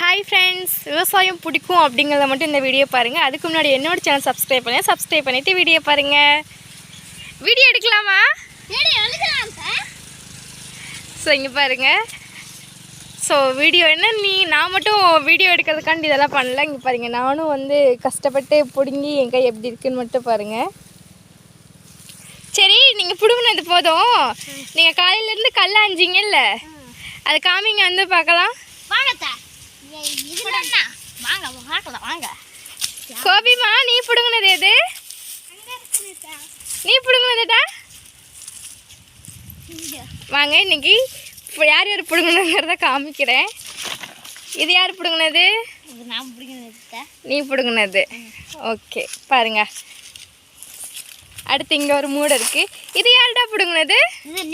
Hi friends, விவசாயம் பிடிக்கும் அப்படிங்கிறத மட்டும் இந்த வீடியோ பாருங்கள். அதுக்கு முன்னாடி என்னோட சேனல் சப்ஸ்கிரைப் பண்ணிவிட்டு வீடியோ பாருங்கள். வீடியோ எடுக்கலாமா? ஸோ இங்கே பாருங்கள். ஸோ வீடியோ என்ன நான் மட்டும் வீடியோ எடுக்கிறதுக்காண்டி இதெல்லாம் பண்ணல. இங்கே பாருங்கள், நானும் வந்து கஷ்டப்பட்டு பிடுங்கி என் கை எப்படி இருக்குன்னு மட்டும் பாருங்கள். சரி, நீங்கள் பிடுங்கினது போதும். நீங்கள் காலையிலேருந்து கல்ல அஞ்சிங்கல்ல, அது காமிங்க வந்து பார்க்கலாம். கோபிமா, நீ பிடுங்கினது எது? நீ பிடுங்கினதுடா. வாங்க, இன்னைக்கு யார் யார் பிடுங்கினங்கிறத காமிக்கிறேன். இது யார் பிடுங்கினது? நீ பிடுங்கினது. ஓகே, பாருங்க. அடுத்து இங்கே ஒரு மூடை இருக்கு. இது யார்டா பிடுங்கினது?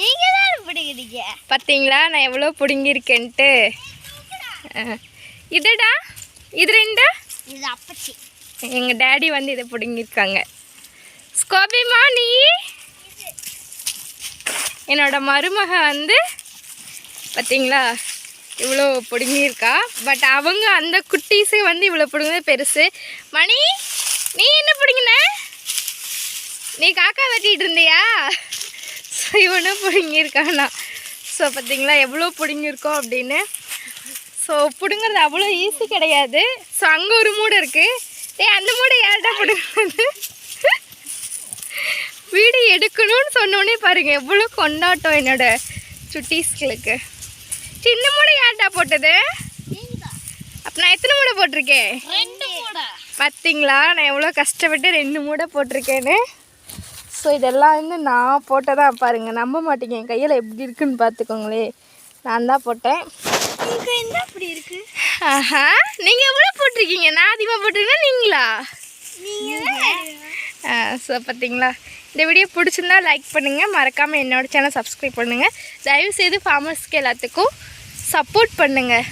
நீங்கள் தான் பிடுங்குறீங்க. பார்த்தீங்களா நான் எவ்வளோ பிடுங்கியிருக்கேன்ட்டு. இதுடா, இது ரெண்டா? இது அப்பச்சி. எங்கள் டேடி வந்து இதை பிடுங்கியிருக்காங்க. ஸ்கோபிமா, நீ? என்னோட மருமக வந்து பார்த்தீங்களா இவ்வளோ பிடுங்கியிருக்கா. பட் அவங்க அந்த குட்டீஸு வந்து இவ்வளோ பிடுங்குறது பெருசு. மணி, நீ என்ன பிடுங்கின? நீ காக்கா வெட்டிகிட்டு இருந்தியா? ஸோ இவனும் பிடுங்கியிருக்கானா. ஸோ பார்த்தீங்களா எவ்வளோ பிடுங்கியிருக்கோம் அப்படின்னு. ஸோ பிடுங்கிறது அவ்வளோ ஈஸி கிடையாது. ஸோ அங்கே ஒரு மூடை இருக்குது. அந்த மூடை யார்டா பிடுங்குறது? வீடு எடுக்கணும்னு சொன்னோன்னே பாருங்கள் எவ்வளோ கொண்டாட்டம் என்னோட சுட்டீஸ்களுக்கு. சின்ன மூடை யார்டா போட்டது? அப்போ நான் எத்தனை மூடை போட்டிருக்கேன்? 2 மூடை. பார்த்தீங்களா நான் எவ்வளோ கஷ்டப்பட்டு 2 மூடை போட்டிருக்கேன்னு. ஸோ இதெல்லாம் வந்து நான் போட்டதான். பாருங்கள், நம்ப மாட்டேங்க, என் கையில் எப்படி இருக்குன்னு பார்த்துக்கோங்களே. நான் தான் போட்டேன். என்ன அப்படி இருக்கு? ஆஹா, நீங்கள் எவ்வளோ போட்டிருக்கீங்க? நான் அதிகமாக போட்டிருக்கேன், நீங்களா? ஸோ பார்த்தீங்களா, இந்த வீடியோ பிடிச்சிருந்தா லைக் பண்ணுங்கள், மறக்காமல் என்னோடய சேனல் சப்ஸ்கிரைப் பண்ணுங்கள். தயவுசெய்து ஃபார்மர்ஸ்க்கு எல்லாத்துக்கும் சப்போர்ட் பண்ணுங்கள்.